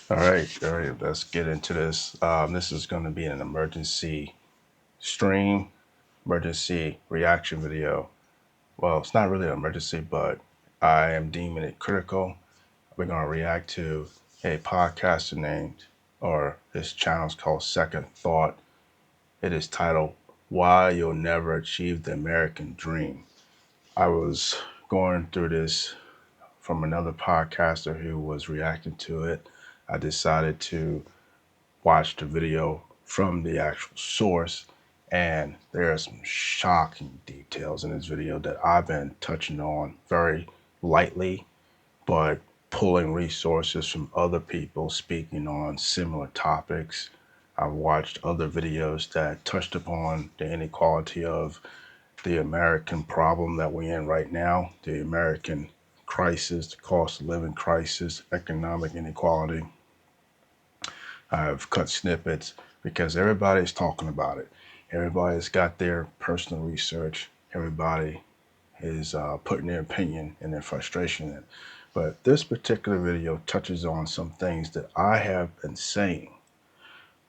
All right, let's get into this. This is going to be an emergency stream, emergency reaction video. Well, it's not really an emergency, but I am deeming it critical. We're going to react to a podcaster named, or his channel is called Second Thought. It is titled Why You'll Never Achieve the American Dream. I was going through this from another podcaster who was reacting to it. I decided to watch the video from the actual source, and there are some shocking details in this video that I've been touching on very lightly, but pulling resources from other people speaking on similar topics. I've watched other videos that touched upon the inequality of the American problem that we're in right now, the American crisis, the cost of living crisis, economic inequality. I've cut snippets because everybody's talking about it. Everybody's got their personal research. Everybody is putting their opinion and their frustration in. But this particular video touches on some things that I have been saying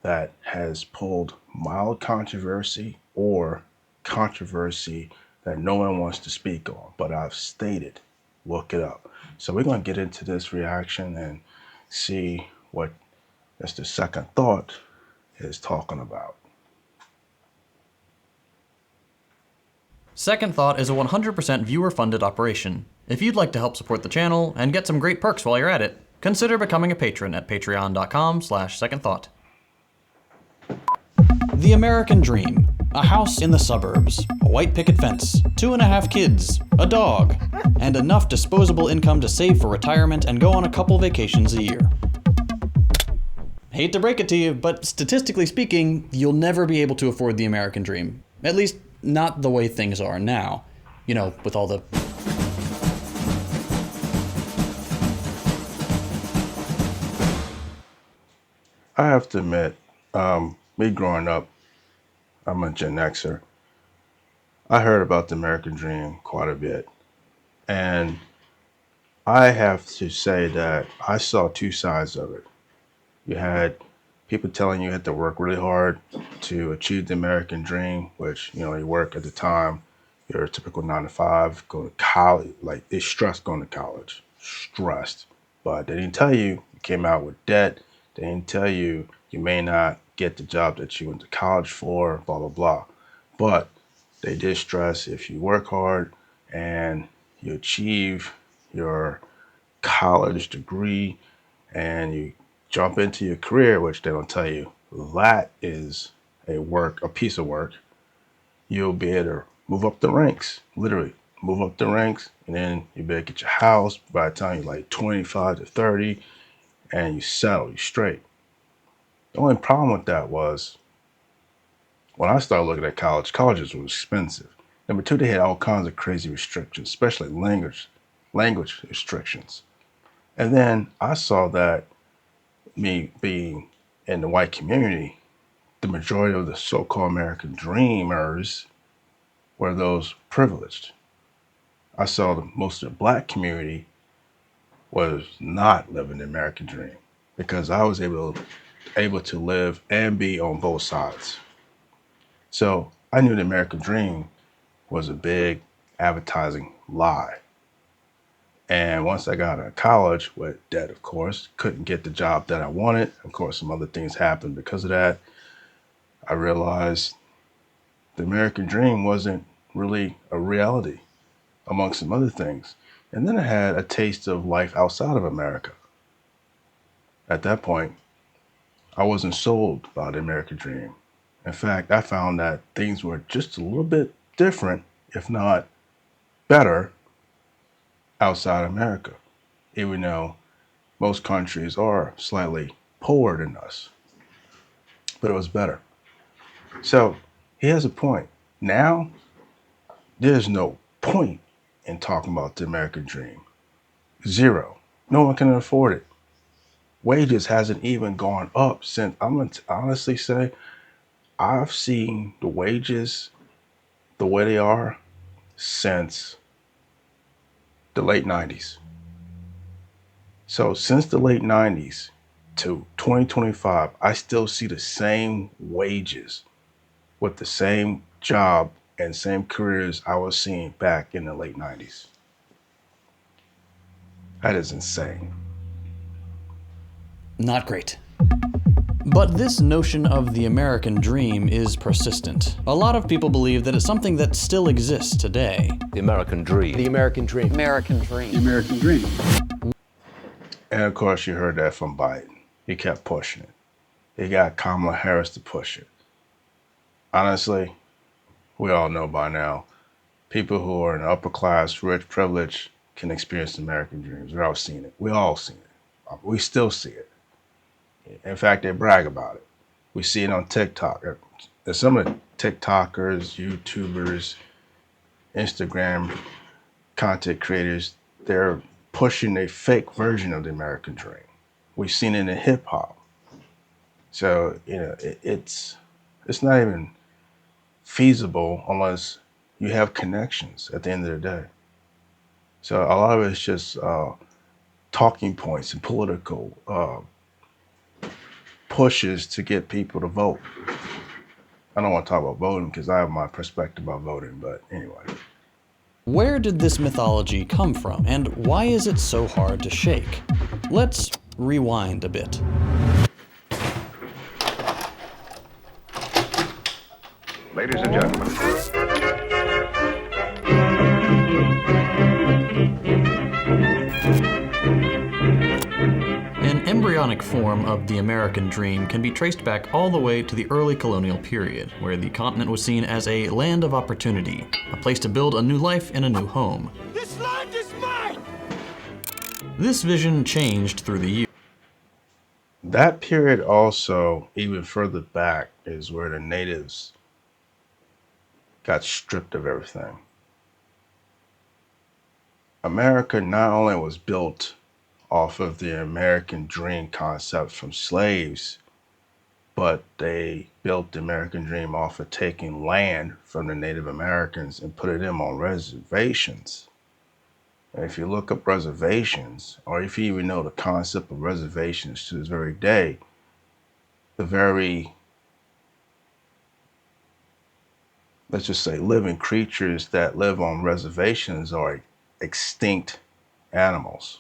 that has pulled mild controversy or controversy that no one wants to speak on. But I've stated, look it up. So we're going to get into this reaction and see what Mr. Second Thought is talking about. Second Thought is a 100% viewer-funded operation. If you'd like to help support the channel and get some great perks while you're at it, consider becoming a patron at patreon.com/secondthought. The American Dream. A house in the suburbs, a white picket fence, 2.5 kids, a dog, and enough disposable income to save for retirement and go on a couple vacations a year. Hate to break it to you, but statistically speaking, you'll never be able to afford the American dream. At least, not the way things are now. You know, with all the... I have to admit, me growing up, I'm a Gen Xer. I heard about the American dream quite a bit. And I have to say that I saw two sides of it. You had people telling you had to work really hard to achieve the American dream, which, you work at the time, you're a typical 9 to 5, go to college, like they stressed going to college, stressed. But they didn't tell you came out with debt. They didn't tell you you may not get the job that you went to college for, blah, blah, blah. But they did stress if you work hard and you achieve your college degree and you jump into your career, which they don't tell you that is a piece of work, you'll be able to move up the ranks, literally move up the ranks, and then you better get your house by the time you're like 25 to 30 and you settle, you straight. The only problem with that was when I started looking at colleges were expensive. Number two, they had all kinds of crazy restrictions, especially language restrictions. And then I saw that me being in the white community, the majority of the so-called American dreamers were those privileged. I saw that most of the black community was not living the American dream because I was able to live and be on both sides. So I knew the American dream was a big advertising lie. And once I got out of college with debt, of course, couldn't get the job that I wanted. Of course, some other things happened because of that. I realized the American dream wasn't really a reality, among some other things. And then I had a taste of life outside of America. At that point, I wasn't sold by the American dream. In fact, I found that things were just a little bit different, if not better, outside America, even though most countries are slightly poorer than us, but it was better. So here's a point. Now, there's no point in talking about the American dream. Zero. No one can afford it. Wages hasn't even gone up since, I'm going to honestly say, I've seen the wages the way they are since the late 90s. So since the late 90s, to 2025, I still see the same wages with the same job and same careers I was seeing back in the late 90s. That is insane. Not great. But this notion of the American dream is persistent. A lot of people believe that it's something that still exists today. The American dream. The American dream. American dream. The American dream. And of course, you heard that from Biden. He kept pushing it. He got Kamala Harris to push it. Honestly, we all know by now, people who are in the upper class, rich, privileged, can experience the American dreams. We've all seen it. We all seen it. We still see it. In fact, they brag about it. We see it on TikTok. There's some of the TikTokers, YouTubers, Instagram content creators, they're pushing a fake version of the American dream. We've seen it in hip hop. So, it's not even feasible unless you have connections at the end of the day. So a lot of it's just talking points and political pushes to get people to vote. I don't want to talk about voting because I have my perspective about voting, but anyway. Where did this mythology come from, and why is it so hard to shake? Let's rewind a bit. Ladies and gentlemen. An embryonic form of the American dream can be traced back all the way to the early colonial period, where the continent was seen as a land of opportunity, a place to build a new life in a new home. This land is mine! This vision changed through the years. That period also, even further back, is where the natives got stripped of everything. America not only was built off of the American dream concept from slaves, but they built the American dream off of taking land from the Native Americans and putting them on reservations. And if you look up reservations, or if you even know the concept of reservations to this very day, the very, let's just say, living creatures that live on reservations are extinct animals.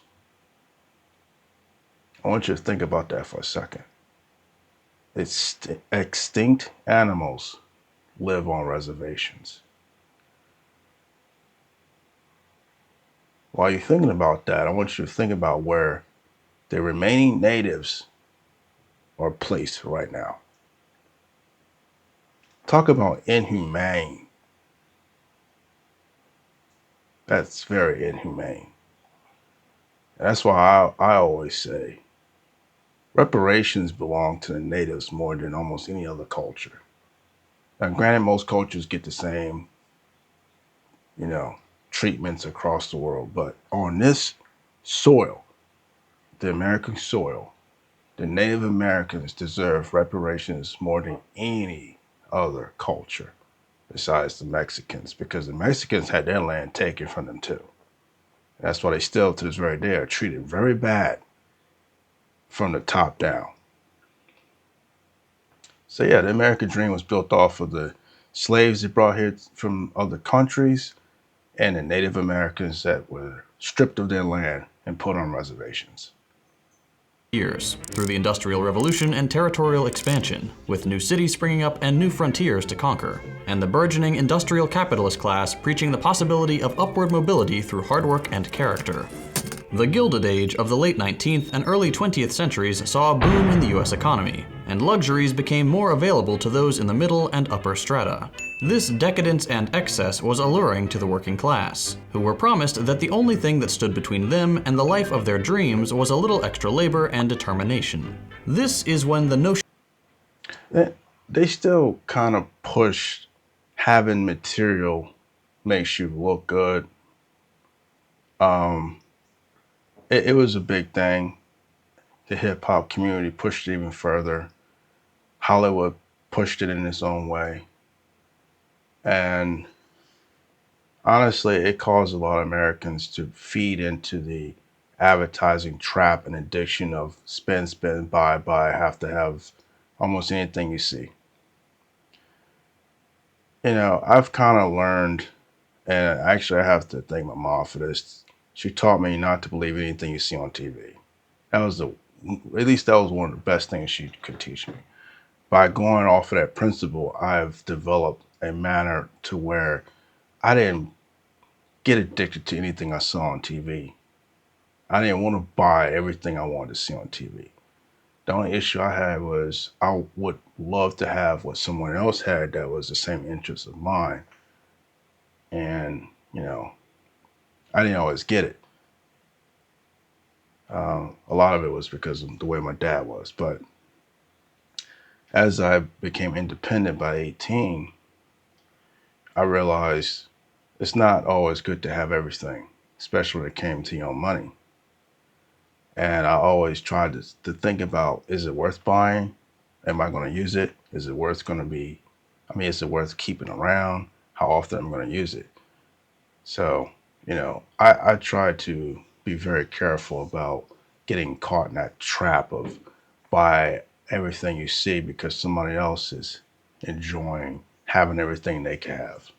I want you to think about that for a second. Extinct animals live on reservations. While you're thinking about that, I want you to think about where the remaining natives are placed right now. Talk about inhumane. That's very inhumane. And that's why I always say reparations belong to the natives more than almost any other culture. Now, granted, most cultures get the same, treatments across the world, but on this soil, the American soil, the Native Americans deserve reparations more than any other culture besides the Mexicans, because the Mexicans had their land taken from them too. That's why they still, to this very day, are treated very bad from the top down. So yeah, the American dream was built off of the slaves they brought here from other countries and the Native Americans that were stripped of their land and put on reservations. Years, through the Industrial Revolution and territorial expansion, with new cities springing up and new frontiers to conquer, and the burgeoning industrial capitalist class preaching the possibility of upward mobility through hard work and character. The Gilded Age of the late 19th and early 20th centuries saw a boom in the US economy, and luxuries became more available to those in the middle and upper strata. This decadence and excess was alluring to the working class, who were promised that the only thing that stood between them and the life of their dreams was a little extra labor and determination. This is when the notion... They still kind of pushed having material makes you look good. It was a big thing. The hip hop community pushed it even further. Hollywood pushed it in its own way. And honestly, it caused a lot of Americans to feed into the advertising trap and addiction of spend, buy, have to have almost anything you see. I've kind of learned, and actually I have to thank my mom for this. She taught me not to believe anything you see on TV. That was at least that was one of the best things she could teach me. By going off of that principle, I've developed a manner to where I didn't get addicted to anything I saw on TV. I didn't want to buy everything I wanted to see on TV. The only issue I had was I would love to have what someone else had that was the same interest of mine. And, I didn't always get it. A lot of it was because of the way my dad was. But as I became independent by 18, I realized it's not always good to have everything, especially when it came to your own money. And I always tried to think about, is it worth buying? Am I going to use it? Is it worth going to be, is it worth keeping around? How often am I going to use it? So, I try to be very careful about getting caught in that trap of buy everything you see because somebody else is enjoying having everything they can have.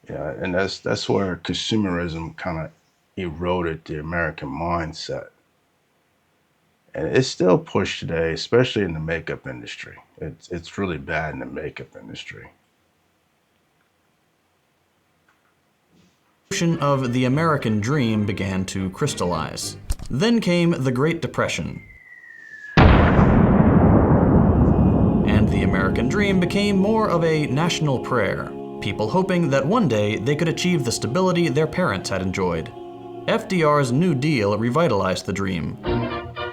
Yeah, and that's where consumerism kind of eroded the American mindset. And it's still pushed today, especially in the makeup industry. It's really bad in the makeup industry. The notion of the American dream began to crystallize. Then came the Great Depression, and the American dream became more of a national prayer, people hoping that one day they could achieve the stability their parents had enjoyed. FDR's New Deal revitalized the dream,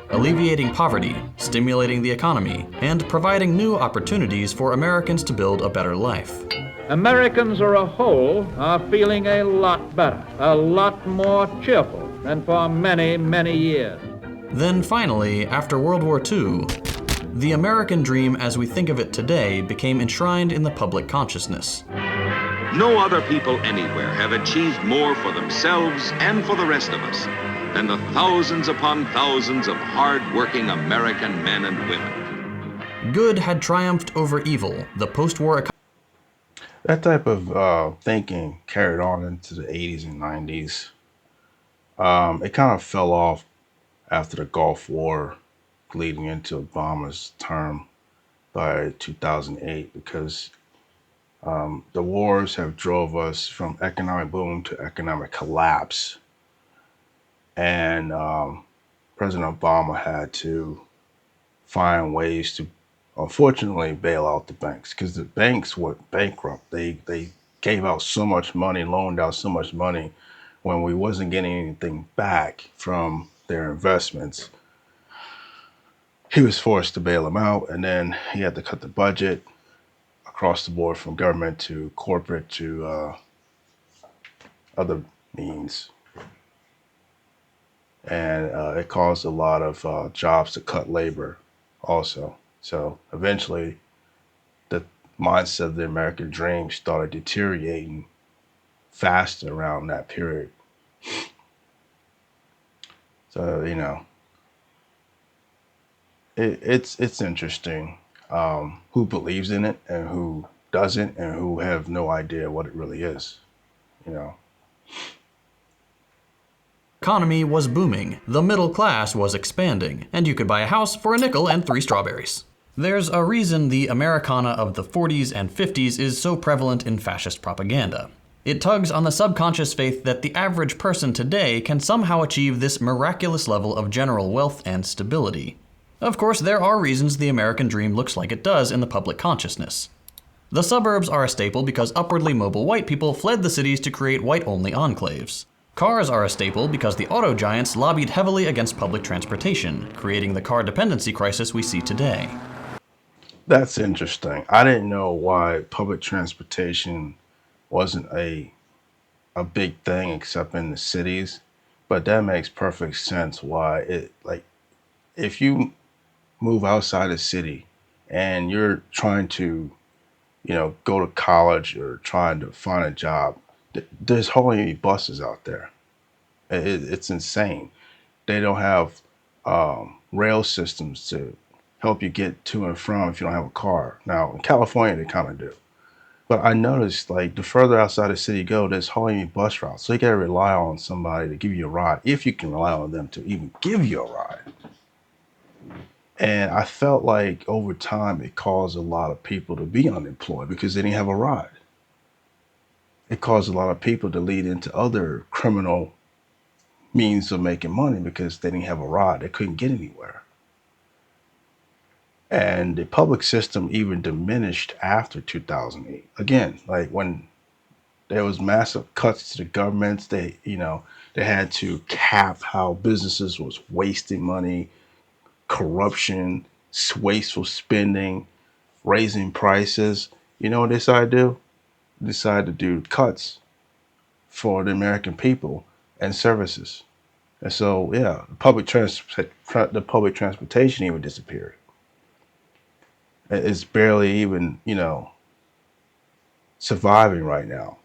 alleviating poverty, stimulating the economy, and providing new opportunities for Americans to build a better life. Americans as a whole are feeling a lot better, a lot more cheerful than for many, many years. Then finally, after World War II, the American dream as we think of it today became enshrined in the public consciousness. No other people anywhere have achieved more for themselves and for the rest of us than the thousands upon thousands of hard-working American men and women. Good had triumphed over evil. The post-war economy. That type of thinking carried on into the 80s and 90s. It kind of fell off after the Gulf War, leading into Obama's term by 2008, because the wars have drove us from economic boom to economic collapse. And President Obama had to find ways to, unfortunately, bail out the banks because the banks went bankrupt. They gave out so much money, loaned out so much money when we wasn't getting anything back from their investments. He was forced to bail them out, and then he had to cut the budget across the board from government to corporate to other means. And it caused a lot of jobs to cut labor also. So eventually the mindset of the American dream started deteriorating fast around that period. So, it's interesting who believes in it and who doesn't and who have no idea what it really is, Economy was booming, the middle class was expanding, and you could buy a house for a nickel and 3 strawberries. There's a reason the Americana of the 40s and 50s is so prevalent in fascist propaganda. It tugs on the subconscious faith that the average person today can somehow achieve this miraculous level of general wealth and stability. Of course, there are reasons the American dream looks like it does in the public consciousness. The suburbs are a staple because upwardly mobile white people fled the cities to create white-only enclaves. Cars are a staple because the auto giants lobbied heavily against public transportation, creating the car dependency crisis we see today. That's interesting. I didn't know why public transportation wasn't a big thing except in the cities, but that makes perfect sense why if you move outside the city and you're trying to, go to college or trying to find a job, there's hardly any buses out there. It's insane. They don't have rail systems to help you get to and from if you don't have a car. Now in California, they kind of do. But I noticed, like, the further outside the city you go, there's hardly any bus routes. So you gotta rely on somebody to give you a ride, if you can rely on them to even give you a ride. And I felt like over time it caused a lot of people to be unemployed because they didn't have a ride. It caused a lot of people to lead into other criminal means of making money because they didn't have a ride. They couldn't get anywhere. And the public system even diminished after 2008. Again, like when there was massive cuts to the governments, they had to cap how businesses was wasting money, corruption, wasteful spending, raising prices. You know what they decided to do? They decided to do cuts for the American people and services. And so, yeah, the public transportation even disappeared. It's barely even, surviving right now,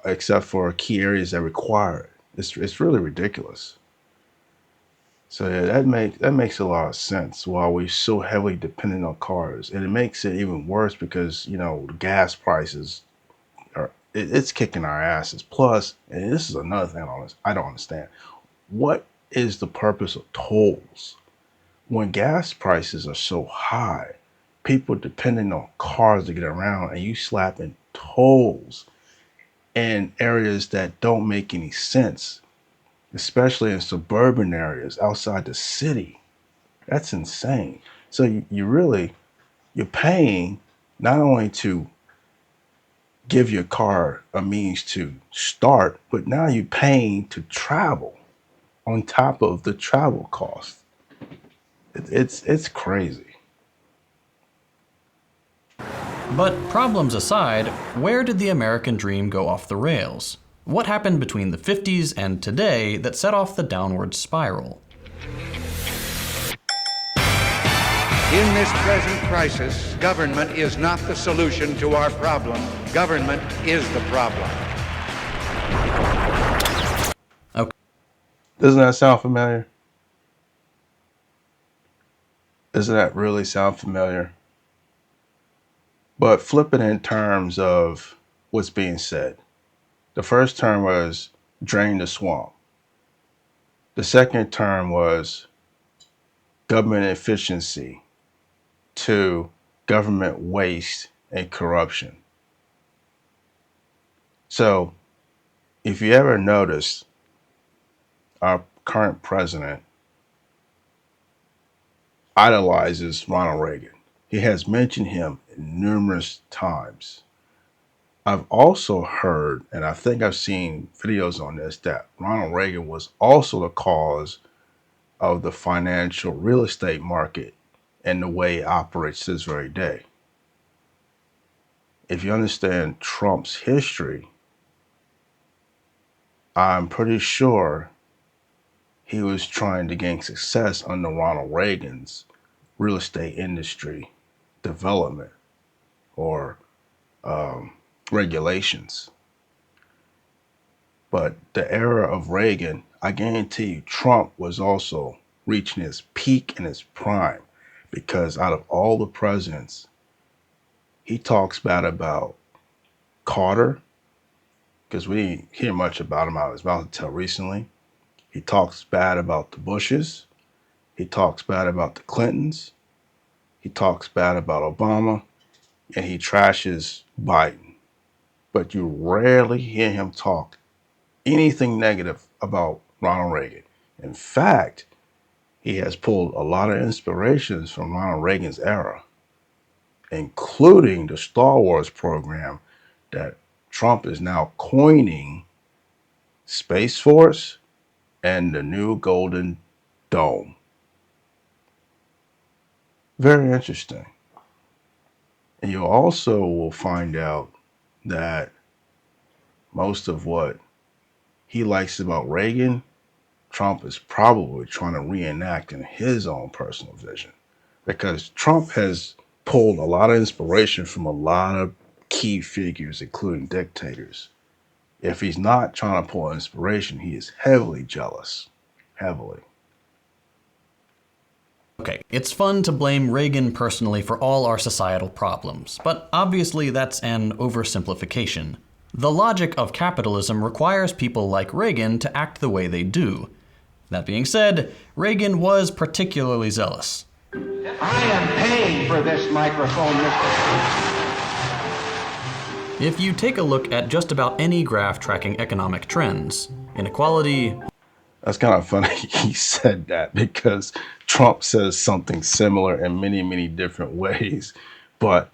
except for key areas that require it. It's really ridiculous. So yeah, that makes a lot of sense. While we're so heavily dependent on cars, and it makes it even worse because the gas prices it's kicking our asses. Plus, and this is another thing I don't understand. What is the purpose of tolls when gas prices are so high? People depending on cars to get around, and you slapping tolls in areas that don't make any sense, especially in suburban areas outside the city. That's insane. So you're paying not only to give your car a means to start, but now you're paying to travel on top of the travel cost. It's crazy. But problems aside, where did the American dream go off the rails? What happened between the 50s and today that set off the downward spiral? In this present crisis, government is not the solution to our problem. Government is the problem. Okay. Doesn't that sound familiar? Doesn't that really sound familiar? But flip it in terms of what's being said. The first term was drain the swamp. The second term was government efficiency to government waste and corruption. So if you ever notice, our current president idolizes Ronald Reagan. He has mentioned him numerous times. I've also heard, and I think I've seen videos on this, that Ronald Reagan was also the cause of the financial real estate market and the way it operates this very day. If you understand Trump's history, I'm pretty sure he was trying to gain success under Ronald Reagan's real estate industry development or regulations. But the era of Reagan, I guarantee you, Trump was also reaching his peak and his prime because out of all the presidents, he talks bad about Carter because we didn't hear much about him out of his mouth until recently. He talks bad about the Bushes. He talks bad about the Clintons. He talks bad about Obama. And he trashes Biden. But you rarely hear him talk anything negative about Ronald Reagan. In fact, he has pulled a lot of inspirations from Ronald Reagan's era, including the Star Wars program that Trump is now coining Space Force and the new Golden Dome. Very interesting. And you also will find out that most of what he likes about Reagan, Trump is probably trying to reenact in his own personal vision. Because Trump has pulled a lot of inspiration from a lot of key figures, including dictators. If he's not trying to pull inspiration, he is heavily jealous. Heavily. Okay, it's fun to blame Reagan personally for all our societal problems, but obviously that's an oversimplification. The logic of capitalism requires people like Reagan to act the way they do. That being said, Reagan was particularly zealous. I am paying for this microphone, Mr. If you take a look at just about any graph tracking economic trends, inequality. That's kind of funny he said that, because Trump says something similar in many, many different ways. But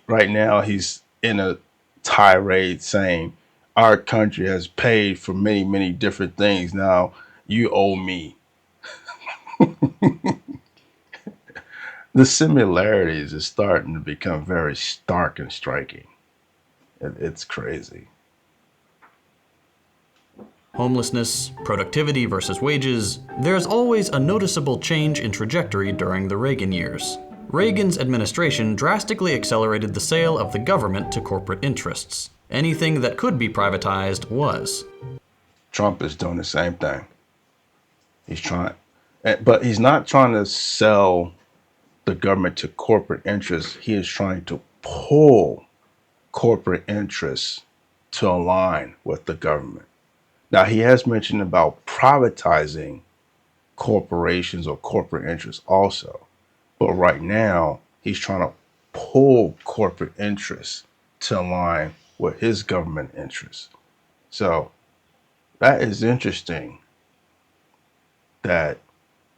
right now he's in a tirade saying our country has paid for many, many different things. Now you owe me. The similarities is starting to become very stark and striking. It's crazy. Homelessness, productivity versus wages, there's always a noticeable change in trajectory during the Reagan years. Reagan's administration drastically accelerated the sale of the government to corporate interests. Anything that could be privatized was. Trump is doing the same thing. He's trying, but he's not trying to sell the government to corporate interests. He is trying to pull corporate interests to align with the government. Now, he has mentioned about privatizing corporations or corporate interests also. But right now, he's trying to pull corporate interests to align with his government interests. So that is interesting, that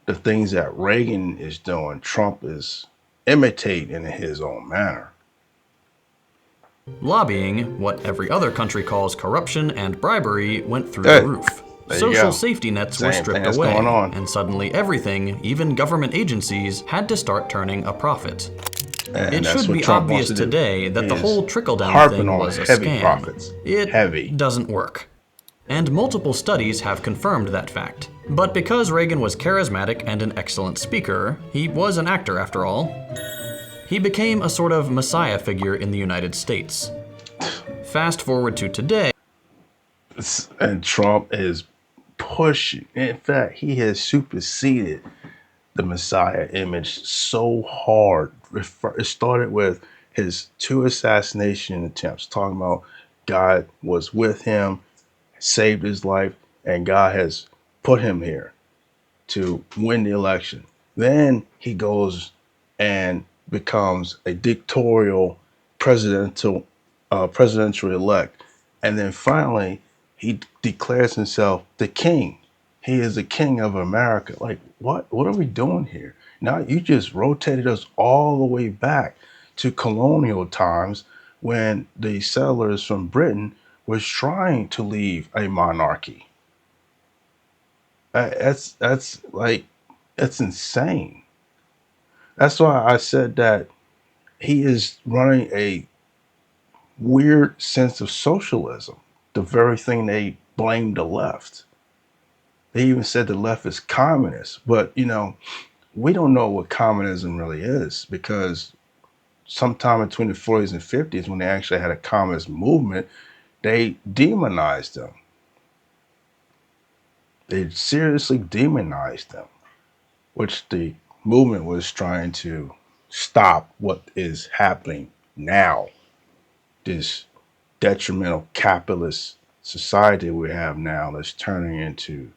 the things that Reagan is doing, Trump is imitating in his own manner. Lobbying, what every other country calls corruption and bribery, went through Hey, the roof. there you Social go. safety nets were Same thing stripped that's away, going on. and suddenly everything, even government agencies, had to start turning a profit. And It that's should what be Trump obvious wants to do. today that the He whole is trickle-down harping thing on was a heavy scam. profits. It Heavy. doesn't work. And multiple studies have confirmed that fact. But because Reagan was charismatic and an excellent speaker, he was an actor after all, he became a sort of messiah figure in the United States. Fast forward to today. And Trump is pushing. In fact, he has superseded the Messiah image so hard. It started with his 2 assassination attempts, talking about God was with him, saved his life, and God has put him here to win the election. Then he goes and becomes a dictatorial presidential elect, and then finally he declares himself the king. He is the king of America. Like, what? What are we doing here? Now you just rotated us all the way back to colonial times, when the settlers from Britain was trying to leave a monarchy. That's insane. That's why I said that he is running a weird sense of socialism, the very thing they blamed the left. They even said the left is communist, but we don't know what communism really is, because sometime between the 40s and 50s, when they actually had a communist movement, they demonized them. They seriously demonized them, which the movement was trying to stop what is happening now. This detrimental capitalist society we have now that's turning into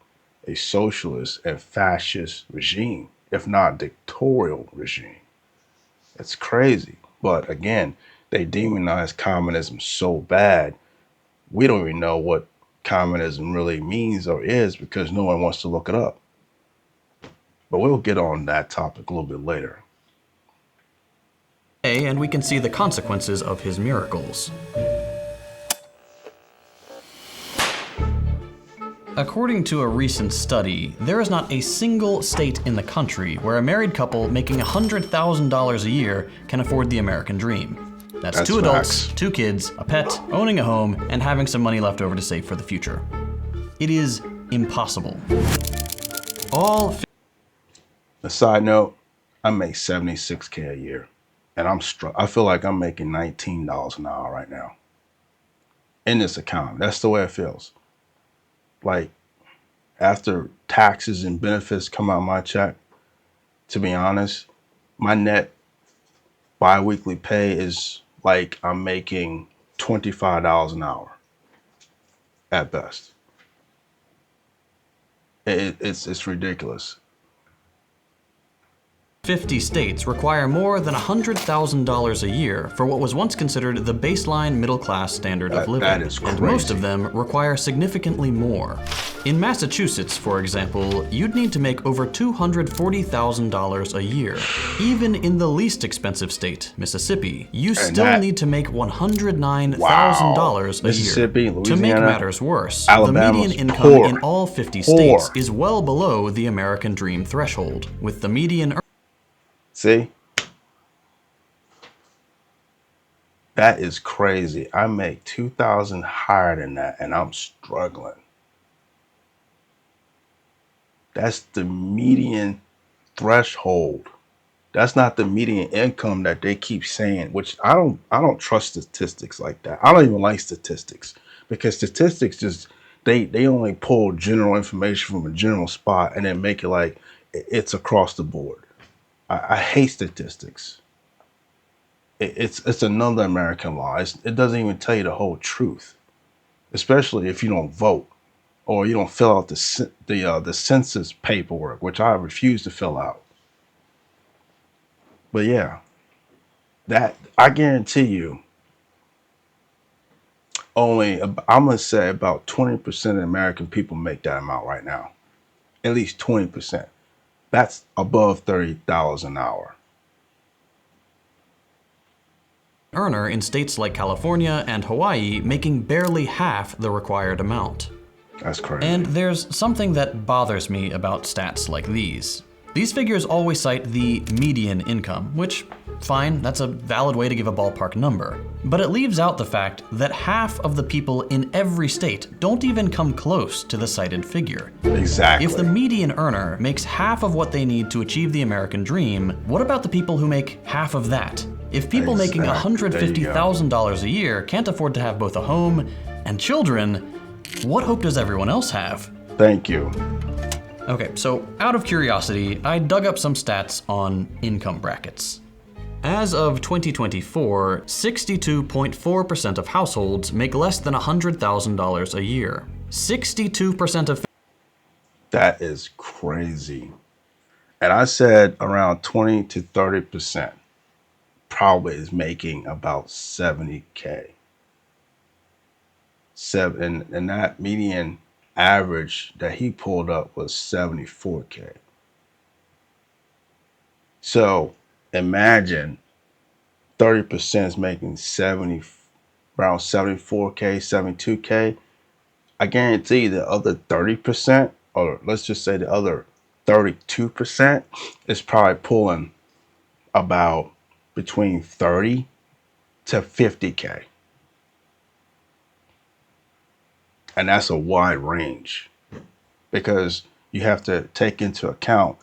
a socialist and fascist regime, if not dictatorial regime. It's crazy. But again, they demonize communism so bad, we don't even know what communism really means or is, because no one wants to look it up. But we'll get on that topic a little bit later. And we can see the consequences of his miracles. According to a recent study, there is not a single state in the country where a married couple making $100,000 a year can afford the American dream. That's 2 adults, facts. 2 kids, a pet, owning a home, and having some money left over to save for the future. It is impossible. A side note, I make $76K a year, and I feel like I'm making $19 an hour right now. in this economy. That's the way it feels. Like after taxes and benefits come out of my check, to be honest, my net biweekly pay is like I'm making $25 an hour at best. It's ridiculous. 50 states require more than $100,000 a year for what was once considered the baseline middle-class standard of living, that is and most crazy. of them require significantly more. In Massachusetts, for example, you'd need to make over $240,000 a year. Even in the least expensive state, Mississippi, you still need to make $109,000 a Mississippi, year. To make Louisiana, matters worse, Alabama's the median income poor. in all 50 Poor. states is well below the American dream threshold, with the median See? That is crazy. I make 2,000 higher than that and I'm struggling. That's the median threshold. That's not the median income that they keep saying, which I don't trust statistics like that. I don't even like statistics because statistics just they only pull general information from a general spot and then make it like it's across the board. I hate statistics. It's another American law. It doesn't even tell you the whole truth, especially if you don't vote or you don't fill out the census paperwork, which I refuse to fill out. But yeah, that I guarantee you, I'm gonna say about 20% of American people make that amount right now. At least 20%. That's above $30 an hour. earner in states like California and Hawaii making barely half the required amount. That's crazy. And there's something that bothers me about stats like these. These figures always cite the median income, which, fine, that's a valid way to give a ballpark number. But it leaves out the fact that half of the people in every state don't even come close to the cited figure. Exactly. If the median earner makes half of what they need to achieve the American dream, what about the people who make half of that? If people making $150,000 a year can't afford to have both a home and children, what hope does everyone else have? Thank you. Okay, so out of curiosity, I dug up some stats on income brackets. As of 2024, 62.4% of households make less than $100,000 a year. 62% of That is crazy. And I said around 20 to 30% probably is making about 70K. And that median average that he pulled up was 74K. So imagine 30% is making around 74K, 72K. I guarantee the other 30%, or let's just say the other 32%, is probably pulling about between 30 to 50K. And that's a wide range because you have to take into account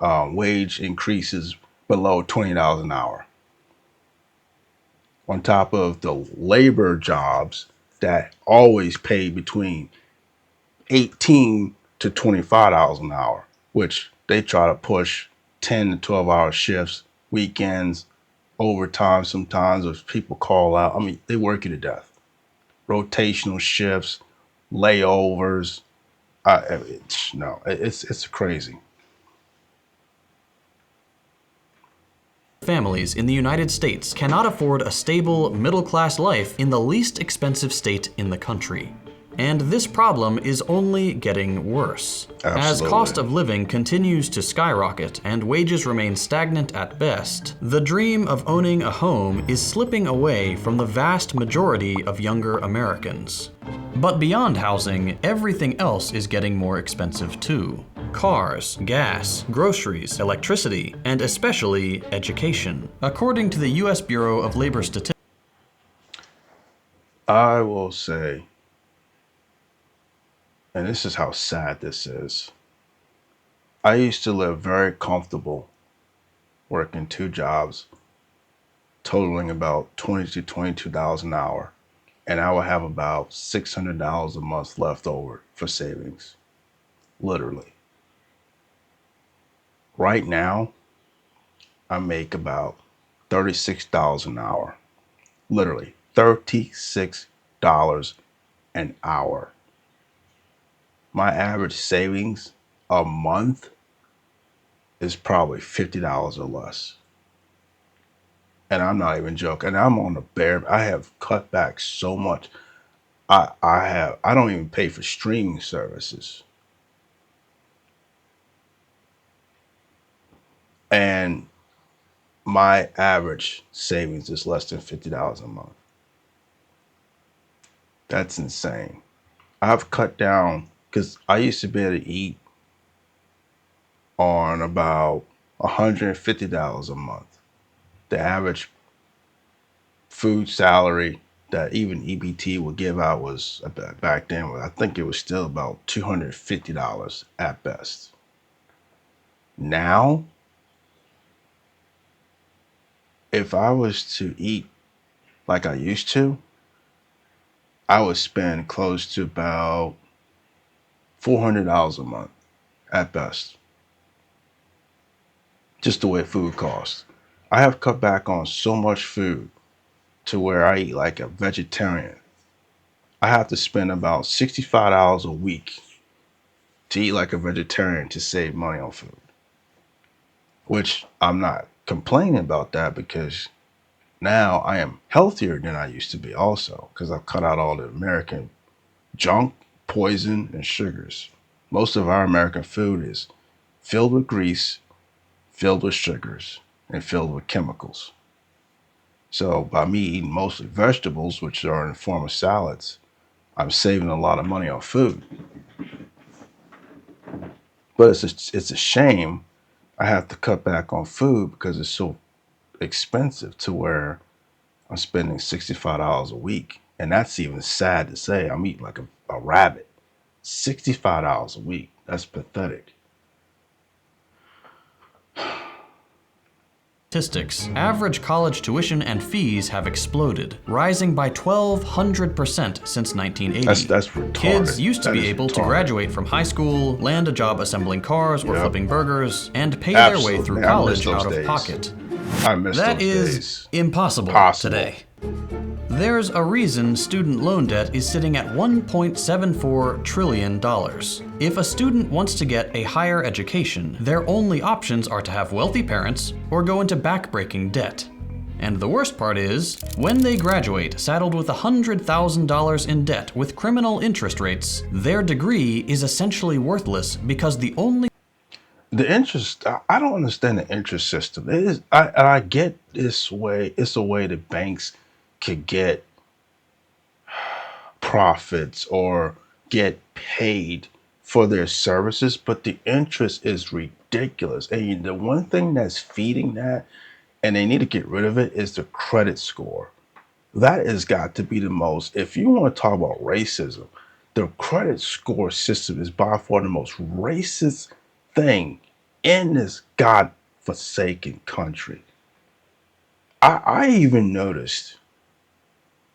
wage increases below $20 an hour. On top of the labor jobs that always pay between $18 to $25 an hour, which they try to push 10 to 12-hour shifts, weekends, overtime sometimes if people call out. I mean, they work you to death. Rotational shifts, layovers. It's crazy. families in the United States cannot afford a stable, middle-class life in the least expensive state in the country. And this problem is only getting worse. Absolutely. As cost of living continues to skyrocket and wages remain stagnant at best, the dream of owning a home is slipping away from the vast majority of younger Americans. But beyond housing, everything else is getting more expensive too. Cars, gas, groceries, electricity, and especially education. According to the U.S. Bureau of Labor Statistics, I will say, and this is how sad this is, I used to live very comfortable working 2 jobs, totaling about $20 to $22 an hour. and I would have about $600 a month left over for savings. Literally. Right now, I make about $36 an hour. Literally, $36 an hour. My average savings a month is probably $50 or less. And I'm not even joking. And I'm on the bare. I have cut back so much. I don't even pay for streaming services. And my average savings is less than $50 a month. That's insane. I've cut down because I used to be able to eat on about $150 a month. The average food salary that even EBT would give out was back then, I think it was still about $250 at best. Now, if I was to eat like I used to, I would spend close to about $400 a month at best, just the way food costs. I have cut back on so much food to where I eat like a vegetarian. I have to spend about $65 a week to eat like a vegetarian to save money on food, which I'm not complaining about that because now I am healthier than I used to be also because I've cut out all the American junk, poison, and sugars. Most of our American food is filled with grease, filled with sugars, and filled with chemicals. So by me eating mostly vegetables, which are in the form of salads, I'm saving a lot of money on food. But it's a shame I have to cut back on food because it's so expensive to where I'm spending $65 a week. And that's even sad to say. I'm eating like a rabbit. $65 a week. That's pathetic. Statistics, average college tuition and fees have exploded, rising by 1,200% since 1980. That's retarded. Kids used to That be is able to retarded. graduate from high school, land a job assembling cars or Yep. flipping burgers, and pay Absolutely. their way through Man, I miss college those out days. of pocket. I miss That those is days. impossible today. There's a reason student loan debt is sitting at $1.74 trillion. If a student wants to get a higher education, their only options are to have wealthy parents or go into backbreaking debt. And the worst part is, when they graduate saddled with $100,000 in debt with criminal interest rates, their degree is essentially worthless because the interest, I don't understand the interest system. It is, I get this way. It's a way that banks could get profits or get paid for their services, but the interest is ridiculous. And the one thing that's feeding that, and they need to get rid of it, is the credit score. That has got to be the most, if you want to talk about racism, the credit score system is by far the most racist thing in this God-forsaken country. I even noticed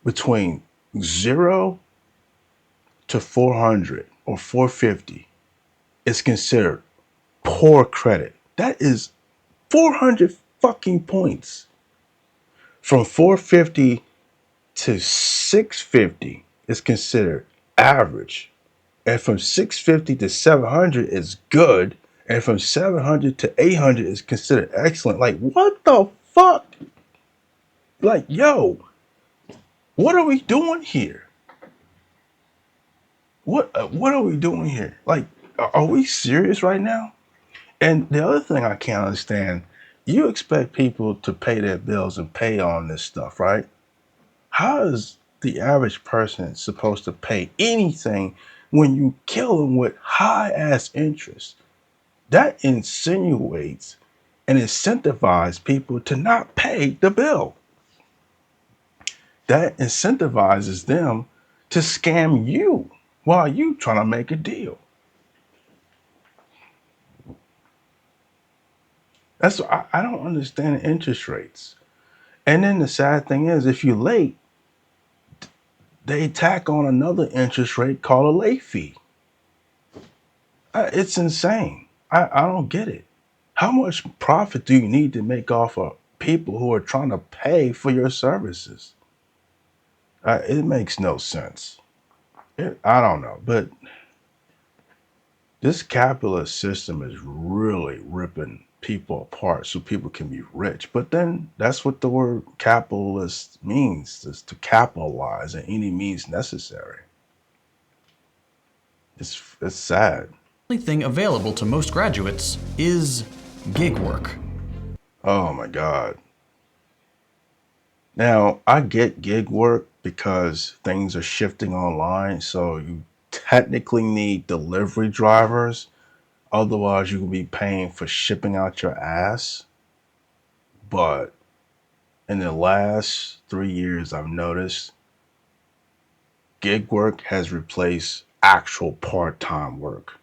between 0 to 400 or 450 is considered poor credit. That is 400 fucking points. From 450 to 650 is considered average. And from 650 to 700 is good. And from 700 to 800 is considered excellent. Like, what the fuck? Like, yo, what are we doing here? What are we doing here? Like, are we serious right now? And the other thing I can't understand, you expect people to pay their bills and pay on this stuff, right? How is the average person supposed to pay anything when you kill them with high ass interest? That insinuates and incentivizes people to not pay the bill. That incentivizes them to scam you while you trying to make a deal. That's I don't understand the interest rates. And then the sad thing is, if you're late, they tack on another interest rate called a late fee. It's insane. I don't get it. How much profit do you need to make off of people who are trying to pay for your services? It makes no sense. I don't know, but this capitalist system is really ripping people apart so people can be rich. But then that's what the word capitalist means, is to capitalize at any means necessary. It's sad. The only thing available to most graduates is gig work. Oh my God. Now, I get gig work because things are shifting online, so you technically need delivery drivers. Otherwise, you will be paying for shipping out your ass. But in the last 3 years, I've noticed gig work has replaced actual part-time work,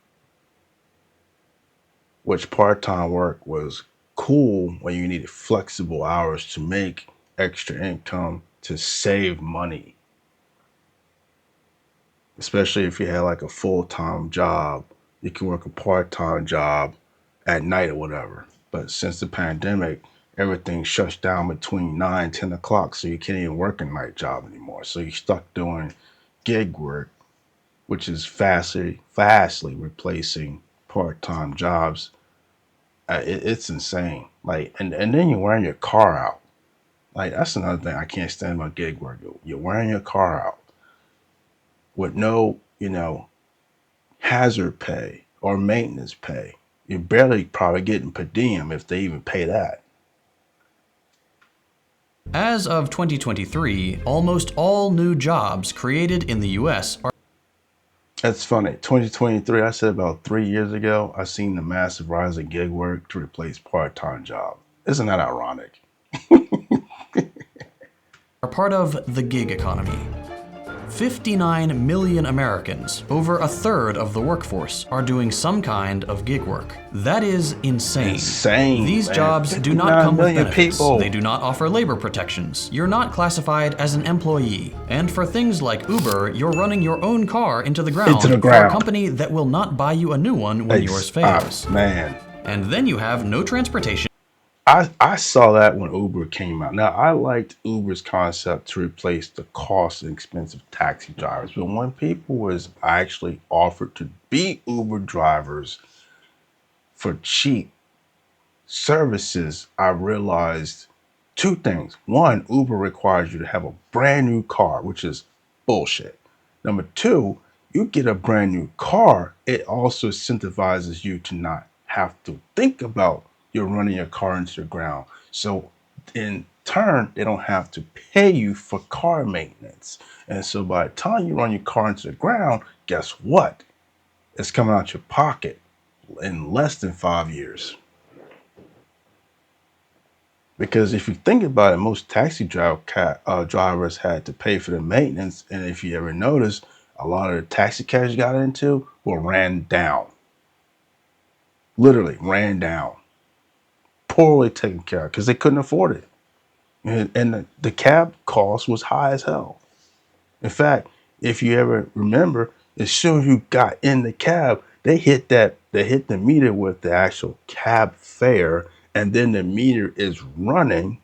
which part-time work was cool when you needed flexible hours to make extra income to save money, especially if you had like a full-time job. You can work a part-time job at night or whatever. But since the pandemic, everything shuts down between 9 10 o'clock, so you can't even work a night job anymore. So you're stuck doing gig work, which is fastly replacing part-time jobs. It's insane. Like, and then you're wearing your car out. Like, that's another thing I can't stand about gig work. You're wearing your car out with no, hazard pay or maintenance pay. You're barely probably getting per diem, if they even pay that. As of 2023, almost all new jobs created in the US are That's funny. 2023, I said about 3 years ago, I seen the massive rise in gig work to replace part-time job. Isn't that ironic? part of the gig economy. 59 million Americans, over a third of the workforce, are doing some kind of gig work. That is insane. These man. jobs do not come with benefits. People. They do not offer labor protections. You're not classified as an employee. And for things like Uber, you're running your own car into the ground for a company that will not buy you a new one when yours fails. Man. And then you have no transportation. I saw that when Uber came out. Now, I liked Uber's concept to replace the cost and expense of taxi drivers. But when people was actually offered to be Uber drivers for cheap services, I realized two things. One, Uber requires you to have a brand new car, which is bullshit. Number two, you get a brand new car, it also incentivizes you to not have to think about you're running your car into the ground. So in turn, they don't have to pay you for car maintenance. And so by the time you run your car into the ground, guess what? It's coming out your pocket in less than 5 years. Because if you think about it, most taxi drivers had to pay for the maintenance. And if you ever notice, a lot of the taxi cabs you got into were ran down. Literally ran down. Poorly taken care of because they couldn't afford it. And the cab cost was high as hell. In fact, if you ever remember, as soon as you got in the cab, they hit the meter with the actual cab fare, and then the meter is running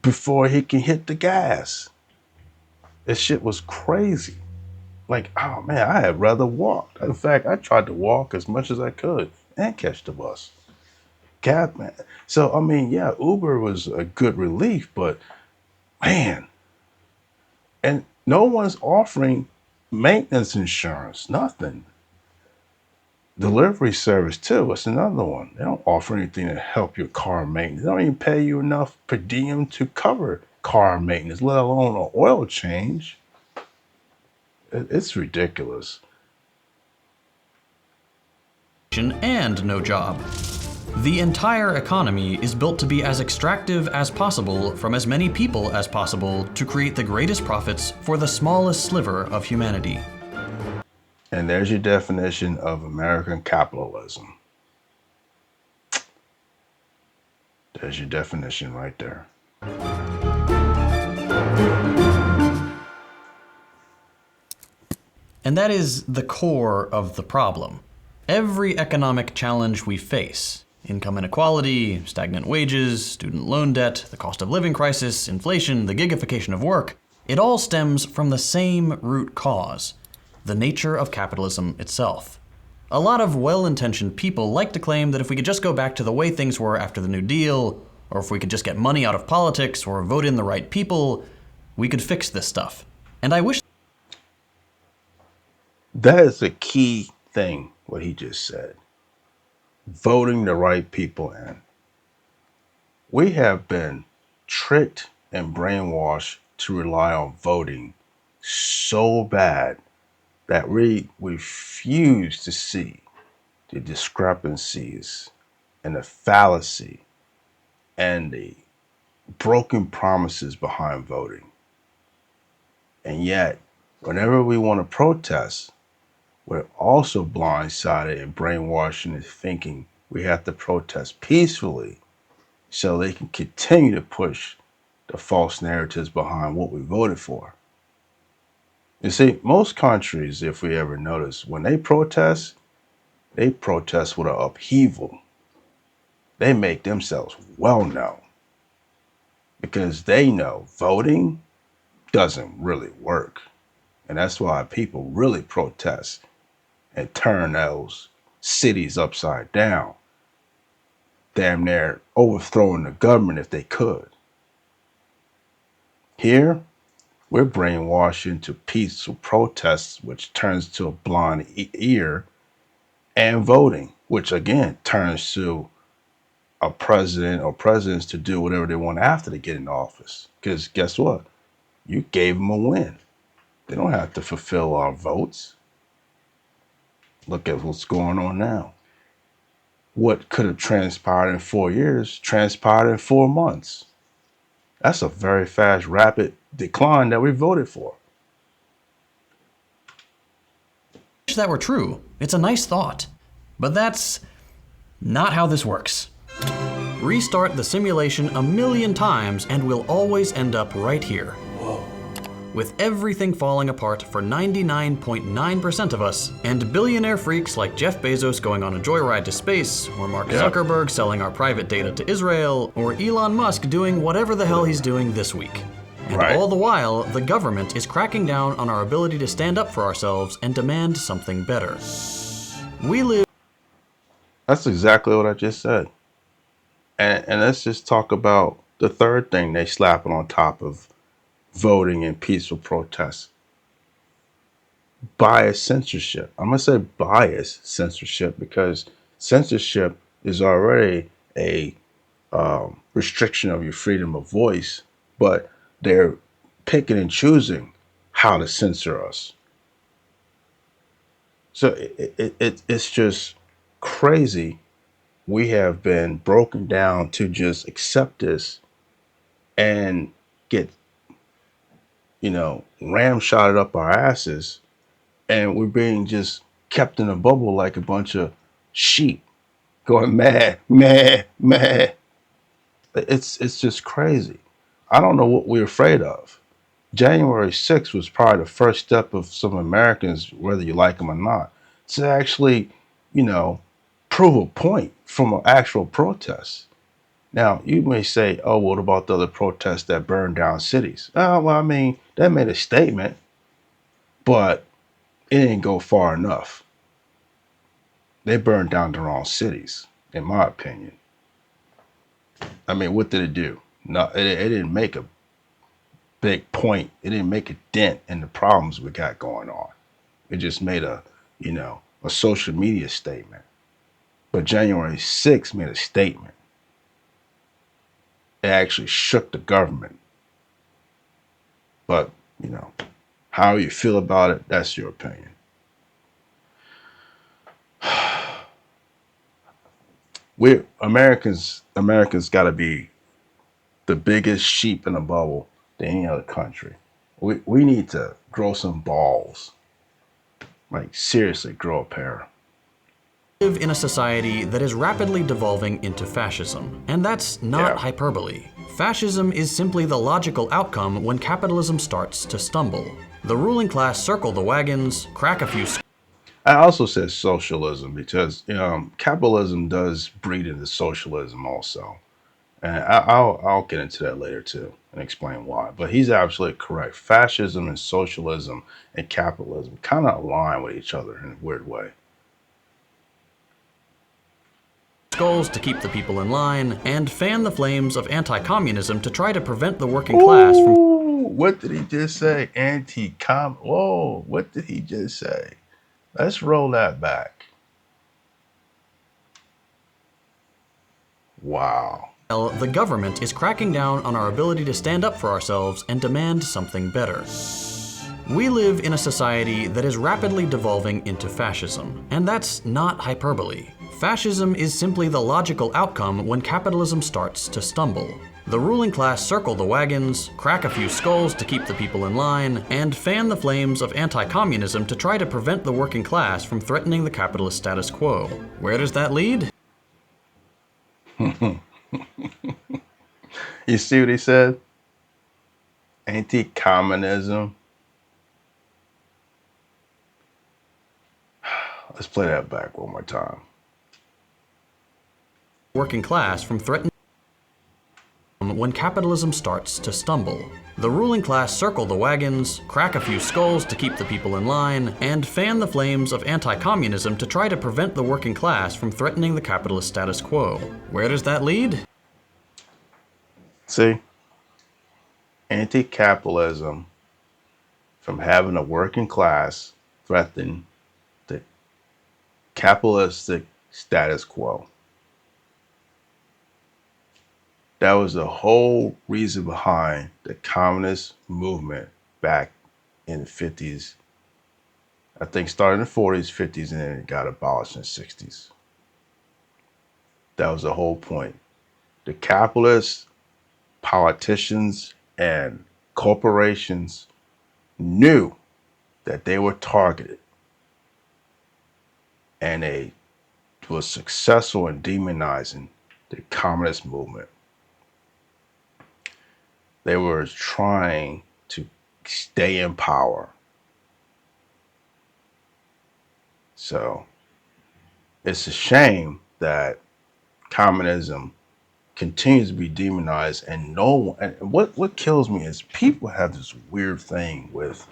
before he can hit the gas. This shit was crazy. Like, oh man, I had rather walk. In fact, I tried to walk as much as I could and catch the bus. Cab, man. So, I mean, yeah, Uber was a good relief, but man, and no one's offering maintenance insurance, nothing. Delivery service too, it's another one. They don't offer anything to help your car maintenance. They don't even pay you enough per diem to cover car maintenance, let alone an oil change. It's ridiculous. And no job. The entire economy is built to be as extractive as possible from as many people as possible to create the greatest profits for the smallest sliver of humanity. And there's your definition of American capitalism. There's your definition right there. And that is the core of the problem. Every economic challenge we face, income inequality, stagnant wages, student loan debt, the cost of living crisis, inflation, the gigification of work, it all stems from the same root cause, the nature of capitalism itself. A lot of well-intentioned people like to claim that if we could just go back to the way things were after the New Deal, or if we could just get money out of politics or vote in the right people, we could fix this stuff. And I wish That is a key thing, what he just said. Voting the right people in. We have been tricked and brainwashed to rely on voting so bad that we refuse to see the discrepancies and the fallacy and the broken promises behind voting. And yet, whenever we want to protest, we're also blindsided and brainwashed into thinking we have to protest peacefully so they can continue to push the false narratives behind what we voted for. You see, most countries, if we ever notice, when they protest with an upheaval. They make themselves well known because they know voting doesn't really work. And that's why people really protest and turn those cities upside down, damn near overthrowing the government if they could. Here, we're brainwashed into peaceful protests, which turns to a blind ear, and voting, which again turns to a president or presidents to do whatever they want after they get in office. Because guess what? You gave them a win. They don't have to fulfill our votes. Look at what's going on now. What could have transpired in 4 years transpired in 4 months. That's a very fast, rapid decline that we voted for. that were true. It's a nice thought. But that's not how this works. Restart the simulation a million times and we'll always end up right here. With everything falling apart for 99.9% of us, and billionaire freaks like Jeff Bezos going on a joyride to space, or Mark Zuckerberg selling our private data to Israel, or Elon Musk doing whatever the hell he's doing this week. And all the while, the government is cracking down on our ability to stand up for ourselves and demand something better. We live... That's exactly what I just said. And let's just talk about the third thing they slapping on top of voting and peaceful protests. Bias censorship. I'm going to say bias censorship because censorship is already a restriction of your freedom of voice, but they're picking and choosing how to censor us. So it's just crazy. We have been broken down to just accept this and get, ramshotted up our asses, and we're being just kept in a bubble like a bunch of sheep going mad. It's just crazy. I don't know what we're afraid of. January 6th was probably the first step of some Americans, whether you like them or not, to actually, prove a point from an actual protest. Now, you may say, oh, what about the other protests that burned down cities? They made a statement, but it didn't go far enough. They burned down their own cities, in my opinion. What did it do? No, it didn't make a big point. It didn't make a dent in the problems we got going on. It just made a social media statement. But January 6th made a statement. It actually shook the government. But, how you feel about it, that's your opinion. Americans got to be the biggest sheep in a bubble than any other country. We need to grow some balls. Like, seriously, grow a pair. Live in a society that is rapidly devolving into fascism. And that's not hyperbole. Fascism is simply the logical outcome when capitalism starts to stumble. The ruling class circle the wagons, crack a few I also said socialism because capitalism does breed into socialism also, and I'll get into that later too and explain why. But he's absolutely correct. Fascism and socialism and capitalism kind of align with each other in a weird way. skulls to keep the people in line, and fan the flames of anti-communism to try to prevent the working class from What did he just say? Anti-com. Whoa! What did he just say? Let's roll that back. Wow. the government is cracking down on our ability to stand up for ourselves and demand something better. We live in a society that is rapidly devolving into fascism, and that's not hyperbole. Fascism is simply the logical outcome when capitalism starts to stumble. The ruling class circle the wagons, crack a few skulls to keep the people in line, and fan the flames of anti-communism to try to prevent the working class from threatening the capitalist status quo. Where does that lead? You see what he said? Anti-communism. Let's play that back one more time. Working class from threatening when capitalism starts to stumble. The ruling class circle the wagons, crack a few skulls to keep the people in line, and fan the flames of anti-communism to try to prevent the working class from threatening the capitalist status quo. Where does that lead? See? Anti-capitalism from having a working class threaten the capitalistic status quo. That was the whole reason behind the communist movement back in the 50s. I think started in the 40s, 50s, and then it got abolished in the 60s. That was the whole point. The capitalists, politicians, and corporations knew that they were targeted, and they was successful in demonizing the communist movement. They were trying to stay in power. So it's a shame that communism continues to be demonized, and no one. And what kills me is people have this weird thing with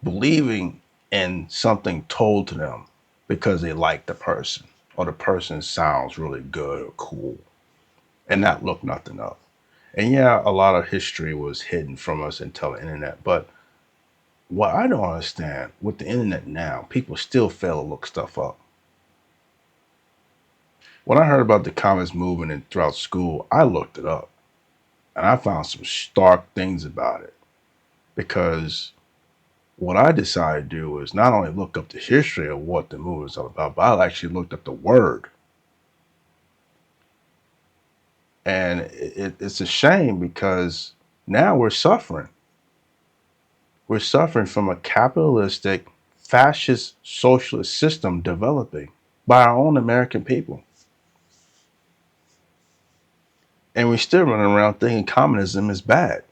believing in something told to them because they like the person or the person sounds really good or cool, and not look nothing up. And yeah, a lot of history was hidden from us until the internet. But what I don't understand with the internet now, people still fail to look stuff up. When I heard about the communist movement and throughout school, I looked it up and I found some stark things about it. Because what I decided to do was not only look up the history of what the movement was all about, but I actually looked up the word. And it's a shame because now we're suffering. We're suffering from a capitalistic, fascist, socialist system developing by our own American people. And we're still running around thinking communism is bad.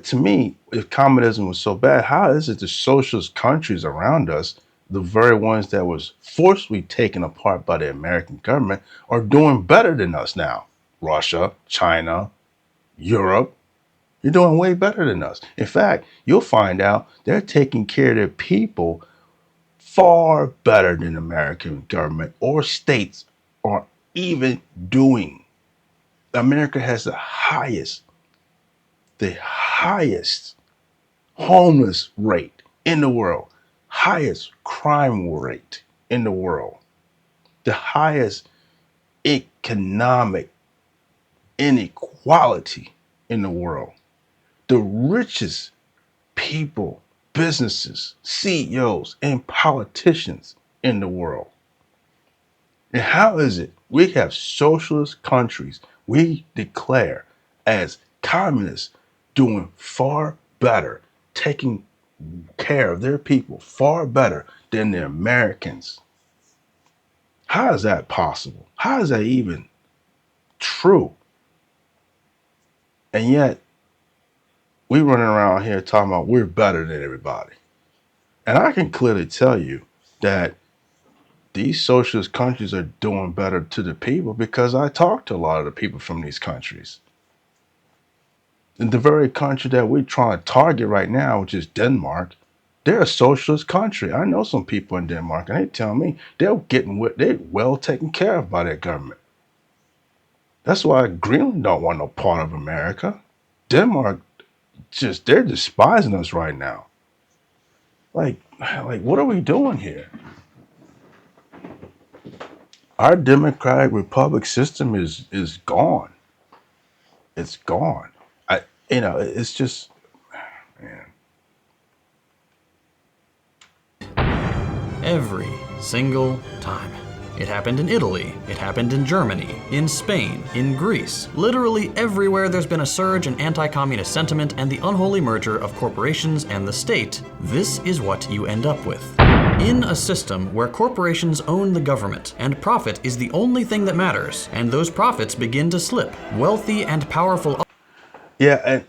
To me, if communism was so bad, how is it the socialist countries around us, the very ones that was forcibly taken apart by the American government, are doing better than us now? Russia, China, Europe, you're doing way better than us. In fact, you'll find out they're taking care of their people far better than the American government or states are even doing. America has the highest homeless rate in the world, highest crime rate in the world, the highest economic inequality in the world, the richest people, businesses, CEOs, and politicians in the world. And how is it we have socialist countries we declare as communists doing far better, taking care of their people far better than the Americans? How is that possible? How is that even true? And yet, We running around here talking about we're better than everybody. And I can clearly tell you that these socialist countries are doing better to the people because I talk to a lot of the people from these countries. In the very country that we're trying to target right now, which is Denmark, they're a socialist country. I know some people in Denmark, and they tell me they're well taken care of by their government. That's why Greenland don't want no part of America. Denmark, they're despising us right now. Like what are we doing here? Our democratic republic system is gone. It's gone. It's just, man. Every single time. It happened in Italy, it happened in Germany, in Spain, in Greece. Literally everywhere there's been a surge in anti-communist sentiment and the unholy merger of corporations and the state, this is what you end up with. In a system where corporations own the government and profit is the only thing that matters, and those profits begin to slip, wealthy and powerful. Yeah, and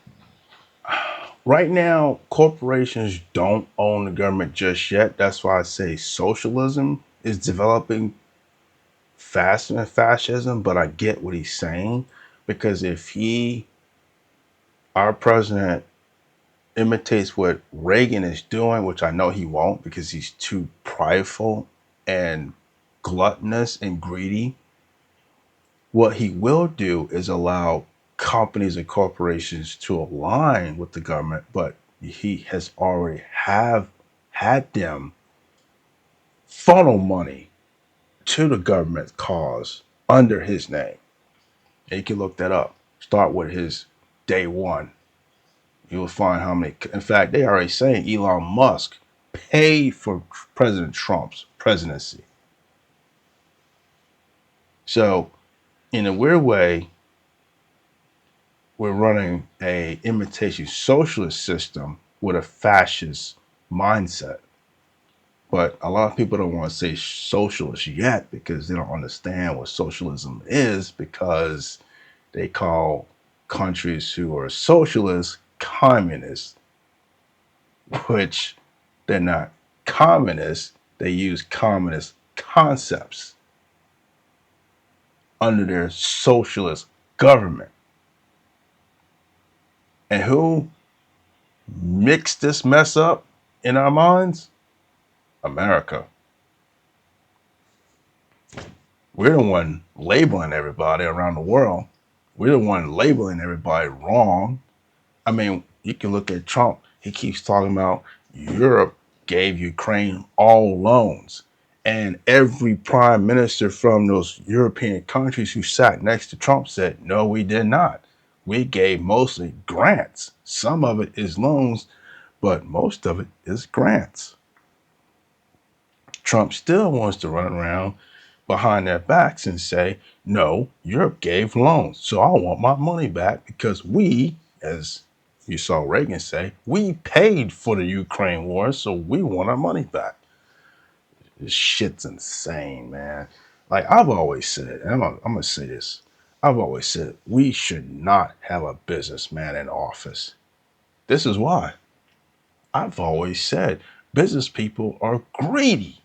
right now, corporations don't own the government just yet. That's why I say socialism is developing faster than fascism, but I get what he's saying because if our president, imitates what Reagan is doing, which I know he won't because he's too prideful and gluttonous and greedy, what he will do is allow companies and corporations to align with the government, but he has already have had them funnel money to the government cause under his name. And you can look that up. Start with his day one. You will find how many. In fact, they are already saying Elon Musk paid for President Trump's presidency. So, in a weird way, we're running a imitation socialist system with a fascist mindset. But a lot of people don't want to say socialist yet because they don't understand what socialism is because they call countries who are socialist communists, which they're not communists. They use communist concepts under their socialist government. And who mixed this mess up in our minds? America. We're the one labeling everybody around the world. We're the one labeling everybody wrong. I mean, you can look at Trump. He keeps talking about Europe gave Ukraine all loans. And every prime minister from those European countries who sat next to Trump said, no, we did not. We gave mostly grants. Some of it is loans, but most of it is grants. Trump still wants to run around behind their backs and say, no, Europe gave loans. So I want my money back because we, as you saw Reagan say, we paid for the Ukraine war, so we want our money back. This shit's insane, man. Like I've always said, and I'm gonna say this. I've always said we should not have a businessman in office. This is why. I've always said business people are greedy.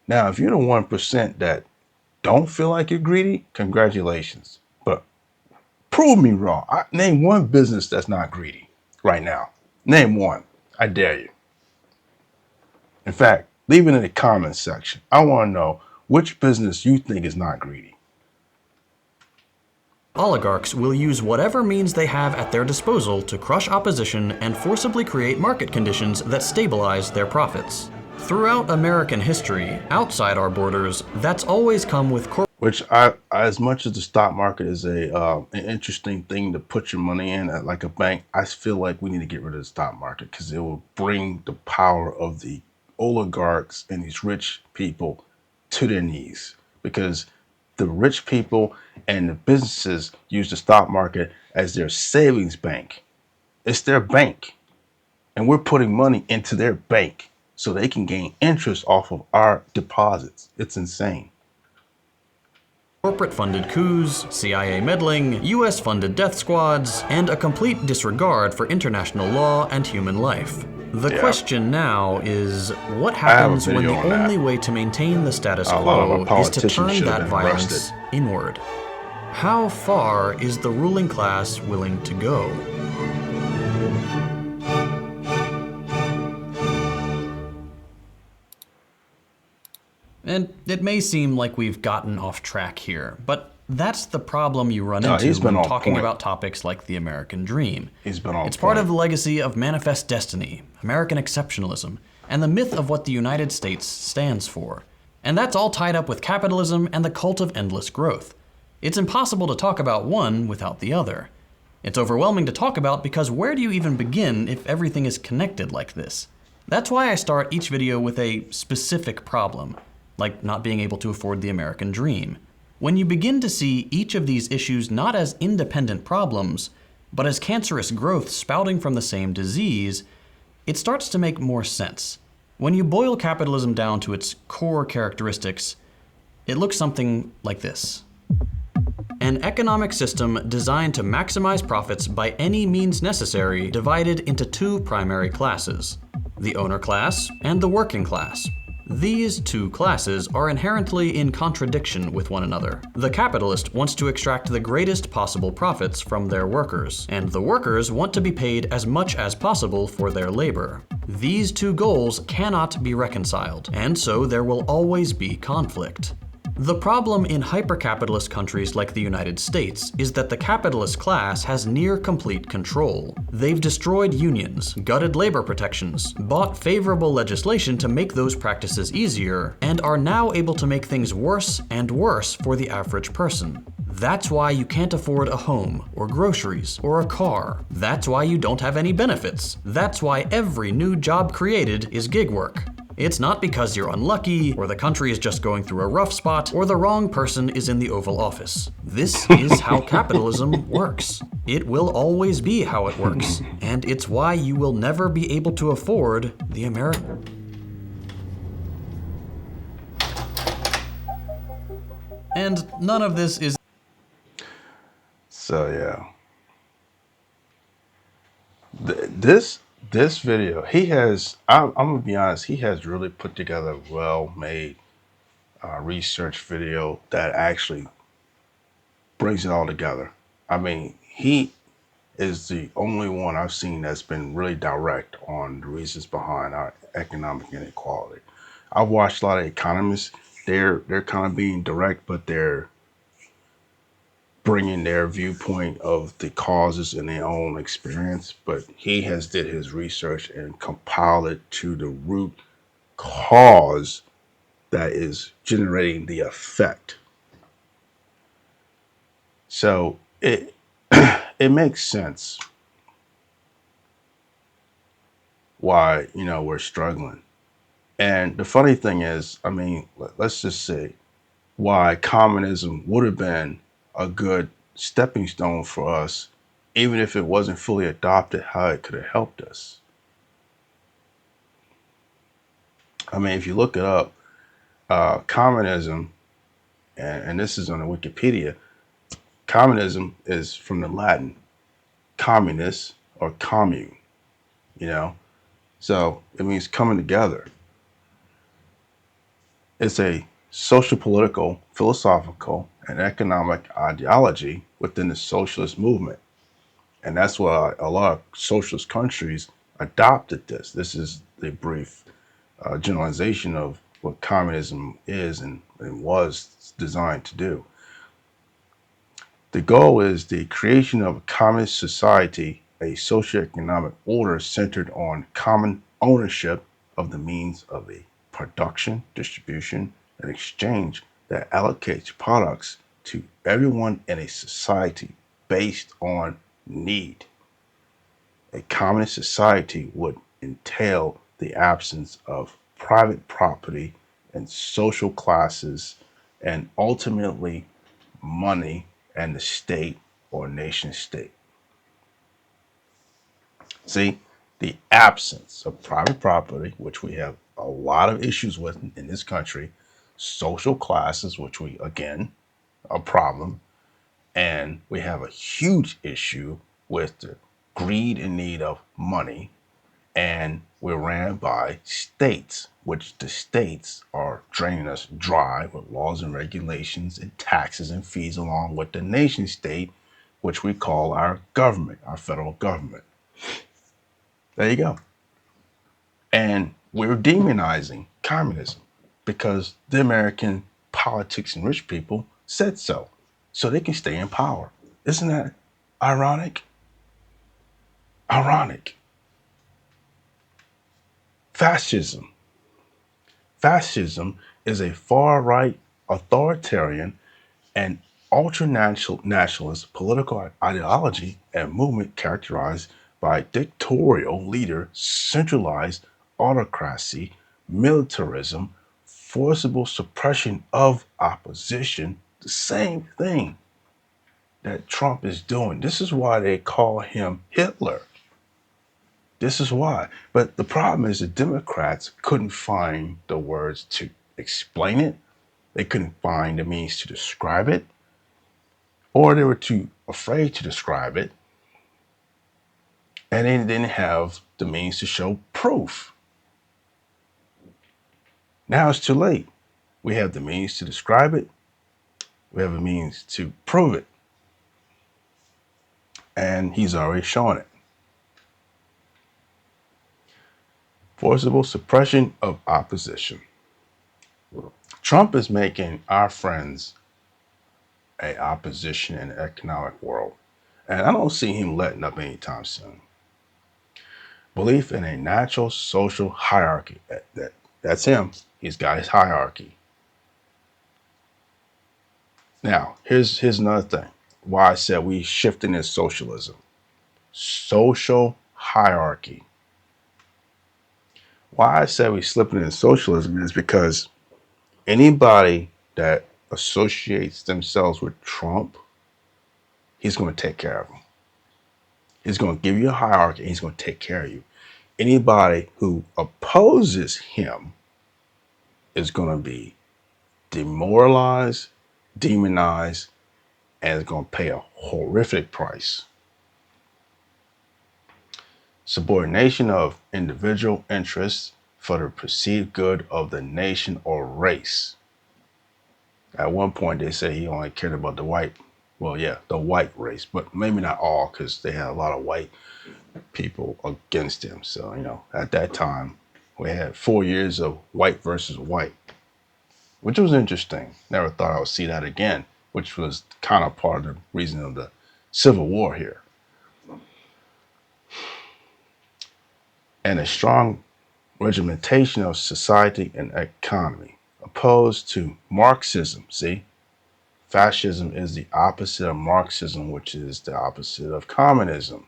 Now, if you're the 1% that don't feel like you're greedy, congratulations. But prove me wrong. Name one business that's not greedy right now. Name one. I dare you. In fact, leave it in the comments section. I want to know which business you think is not greedy. Oligarchs will use whatever means they have at their disposal to crush opposition and forcibly create market conditions that stabilize their profits. Throughout American history, outside our borders, that's always come with Which as much as the stock market is an interesting thing to put your money in at like a bank, I feel like we need to get rid of the stock market because it will bring the power of the oligarchs and these rich people to their knees. Because the rich people and the businesses use the stock market as their savings bank. It's their bank. And we're putting money into their bank so they can gain interest off of our deposits. It's insane. corporate-funded coups, CIA meddling, US-funded death squads, and a complete disregard for international law and human life. The question now is, what happens when the only way to maintain the status quo is to turn that violence inward? How far is the ruling class willing to go? And it may seem like we've gotten off track here, but that's the problem you run into when talking about topics like the American dream. It's part of the legacy of manifest destiny, American exceptionalism, and the myth of what the United States stands for. And that's all tied up with capitalism and the cult of endless growth. It's impossible to talk about one without the other. It's overwhelming to talk about because where do you even begin if everything is connected like this? That's why I start each video with a specific problem, like not being able to afford the American dream. When you begin to see each of these issues not as independent problems, but as cancerous growth spouting from the same disease, it starts to make more sense. When you boil capitalism down to its core characteristics, it looks something like this. An economic system designed to maximize profits by any means necessary, divided into two primary classes, the owner class and the working class. These two classes are inherently in contradiction with one another. The capitalist wants to extract the greatest possible profits from their workers, and the workers want to be paid as much as possible for their labor. These two goals cannot be reconciled, and so there will always be conflict. The problem in hyper-capitalist countries like the United States is that the capitalist class has near complete control. They've destroyed unions, gutted labor protections, bought favorable legislation to make those practices easier, and are now able to make things worse and worse for the average person. That's why you can't afford a home, or groceries, or a car. That's why you don't have any benefits. That's why every new job created is gig work. It's not because you're unlucky, or the country is just going through a rough spot, or the wrong person is in the Oval Office. This is how capitalism works. It will always be how it works, and it's why you will never be able to afford the American. And none of this is... So yeah. This video, I'm gonna be honest, he has really put together a well-made research video that actually brings it all together. I mean, he is the only one I've seen that's been really direct on the reasons behind our economic inequality. I've watched a lot of economists. They're kind of being direct, but they're bringing their viewpoint of the causes in their own experience, but he has did his research and compiled it to the root cause that is generating the effect. So it makes sense why, we're struggling. And the funny thing is, I mean, let's just say why communism would have been a good stepping stone for us, even if it wasn't fully adopted, how it could have helped us. I mean, if you look it up, communism, and this is on the Wikipedia, communism is from the Latin communis or commune, so it means coming together. It's a social, political, philosophical, and economic ideology within the socialist movement. And that's why a lot of socialist countries adopted this. This is the brief generalization of what communism is and was designed to do. The goal is the creation of a communist society, a socioeconomic order centered on common ownership of the means of a production, distribution, and exchange that allocates products to everyone in a society based on need. A communist society would entail the absence of private property and social classes, and ultimately money and the state or nation state. See, the absence of private property, which we have a lot of issues with in this country, social classes, which we, again, a problem, and we have a huge issue with the greed and need of money, and we're ran by states, which the states are draining us dry with laws and regulations and taxes and fees, along with the nation state, which we call our government, our federal government. There you go. And we're demonizing communism because the American politics and rich people said so, so they can stay in power. Isn't that ironic? Ironic. Fascism. Fascism is a far right, authoritarian, and ultra-nationalist political ideology and movement characterized by dictatorial leader, centralized autocracy, militarism, forcible suppression of opposition, the same thing that Trump is doing. This is why they call him Hitler. This is why. But the problem is the Democrats couldn't find the words to explain it. They couldn't find the means to describe it, or they were too afraid to describe it, and they didn't have the means to show proof. Now it's too late. We have the means to describe it. We have a means to prove it. And he's already shown it. Forcible suppression of opposition. Trump is making our friends a opposition in the economic world. And I don't see him letting up anytime soon. Belief in a natural social hierarchy. That's him. He's got his hierarchy. Now, here's another thing. Why I said we shifting in socialism. Social hierarchy. Why I said we slipping in socialism is because anybody that associates themselves with Trump, he's going to take care of them. He's going to give you a hierarchy and he's going to take care of you. Anybody who opposes him is going to be demoralized, demonized, and is going to pay a horrific price. Subordination of individual interests for the perceived good of the nation or race. At one point, they say he only cared about the white race, but maybe not all, because they had a lot of white people against him. So, at that time, we had 4 years of white versus white, which was interesting. Never thought I would see that again, which was kind of part of the reason of the Civil War here. And a strong regimentation of society and economy, opposed to Marxism. See, fascism is the opposite of Marxism, which is the opposite of communism.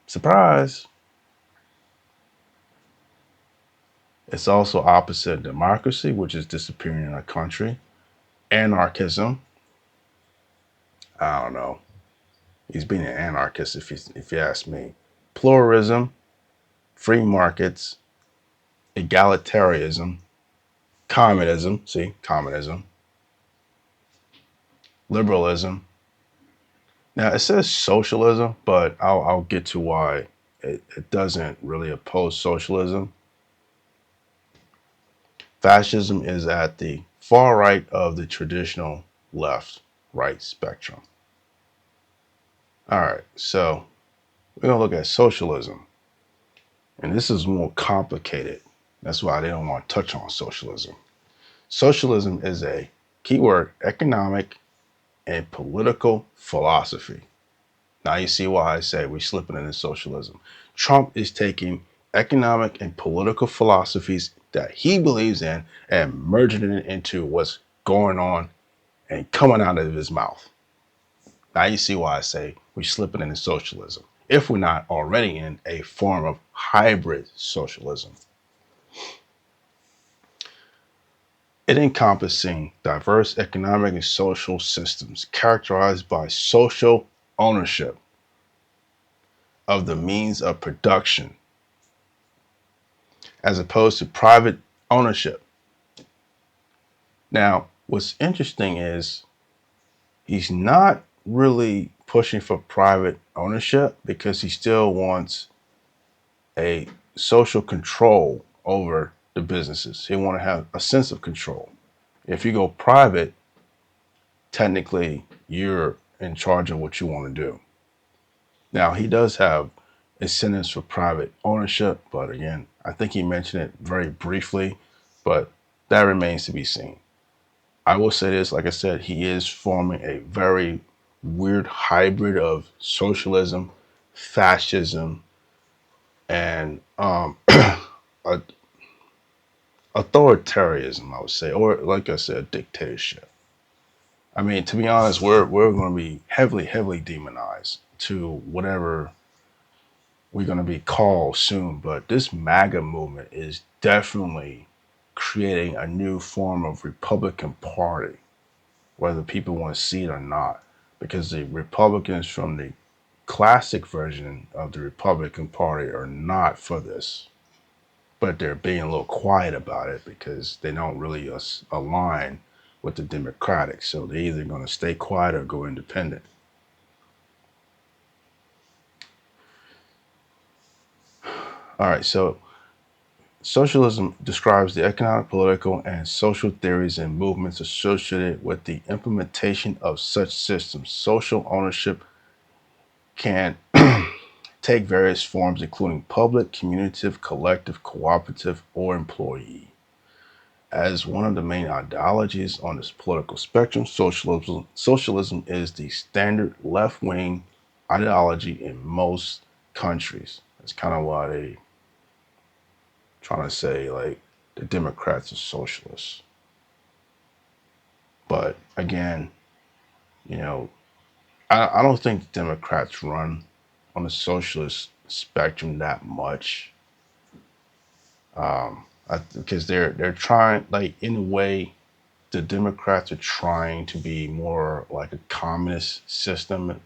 Surprise! It's also opposite of democracy, which is disappearing in our country. Anarchism. I don't know. He's being an anarchist, if you ask me. Pluralism, free markets, egalitarianism, communism. See, communism. Liberalism. Now it says socialism, but I'll get to why it doesn't really oppose socialism. Fascism is at the far right of the traditional left-right spectrum. All right, so we're going to look at socialism. And this is more complicated. That's why they don't want to touch on socialism. Socialism is a keyword economic and political philosophy. Now you see why I say we're slipping into socialism. Trump is taking economic and political philosophies that he believes in and merging it into what's going on and coming out of his mouth. Now you see why I say we're slipping into socialism, if we're not already in a form of hybrid socialism. It encompassing diverse economic and social systems characterized by social ownership of the means of production, as opposed to private ownership. Now, What's interesting is he's not really pushing for private ownership because he still wants a social control over the businesses. He want to have a sense of control. If you go private, technically you're in charge of what you want to do. Now, he does have incentives for private ownership, but again, I think he mentioned it very briefly, but that remains to be seen. I will say this, like I said, he is forming a very weird hybrid of socialism, fascism, and authoritarianism, I would say, or like I said, dictatorship. I mean, to be honest, we're going to be heavily demonized to whatever we're going to be called soon. But this MAGA movement is definitely creating a new form of Republican Party, whether people want to see it or not, because the Republicans from the classic version of the Republican Party are not for this, but they're being a little quiet about it because they don't really align with the Democratic. So they're either going to stay quiet or go independent. All right, so socialism describes the economic, political, and social theories and movements associated with the implementation of such systems. Social ownership can take various forms, including public, communitative, collective, cooperative, or employee. As one of the main ideologies on this political spectrum, socialism is the standard left-wing ideology in most countries. That's kind of why they trying to say like the Democrats are socialists. But again, you know, I don't think the Democrats run on the socialist spectrum that much. Because they're trying, like, in a way, the Democrats are trying to be more like a communist system.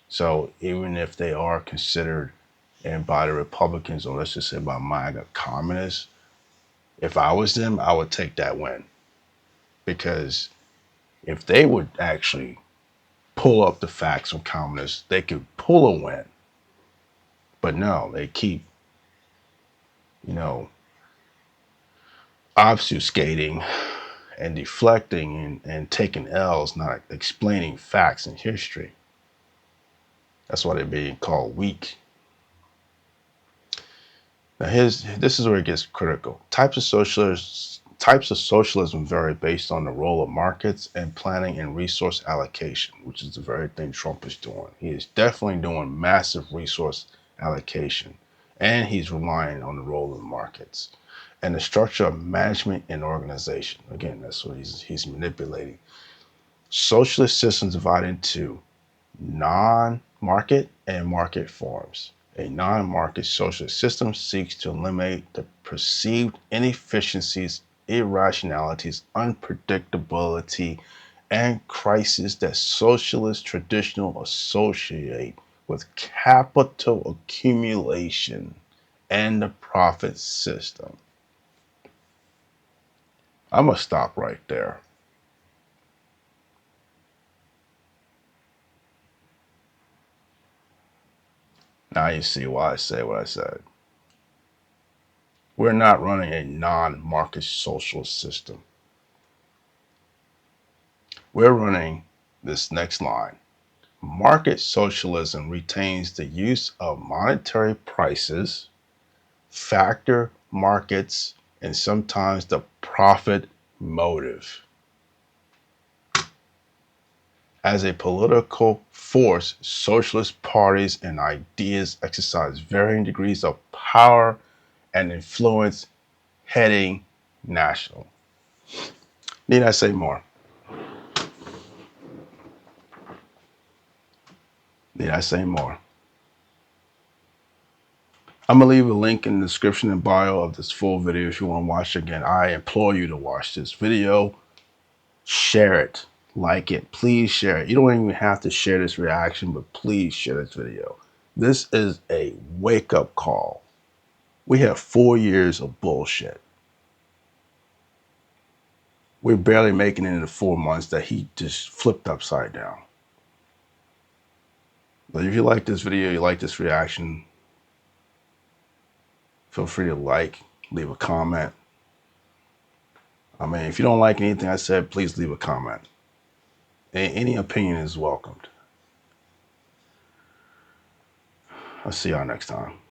So even if they are considered, and by the Republicans, or let's just say by MAGA, communists, if I was them, I would take that win. Because if they would actually pull up the facts from communists, they could pull a win. But no, they keep, you know, obfuscating and deflecting and taking L's, not explaining facts and history. That's why they're being called weak. Now, this is where it gets critical. Types of socialism vary based on the role of markets and planning and resource allocation, which is the very thing Trump is doing. He is definitely doing massive resource allocation, and he's relying on the role of markets and the structure of management and organization. Again, that's what he's manipulating. Socialist systems divide into non-market and market forms. A non-market socialist system seeks to eliminate the perceived inefficiencies, irrationalities, unpredictability, and crises that socialists traditionally associate with capital accumulation and the profit system. I'm going to stop right there. Now you see why I say what I said. We're not running a non-market social system. We're running this next line. Market socialism retains the use of monetary prices, factor markets, and sometimes the profit motive. As a political force, socialist parties and ideas exercise varying degrees of power and influence heading national. Need I say more? Need I say more? I'm going to leave a link in the description and bio of this full video if you want to watch it again. I implore you to watch this video. Share it. Like it. Please share it. You don't even have to share this reaction, but please share this video. This is a wake-up call. We have 4 years of bullshit. we're barely making it into 4 months that he just flipped upside down. But if you like this video, you like this reaction, feel free to like, leave a comment. I mean, if you don't like anything I said, please leave a comment. Any opinion is welcomed. I'll see y'all next time.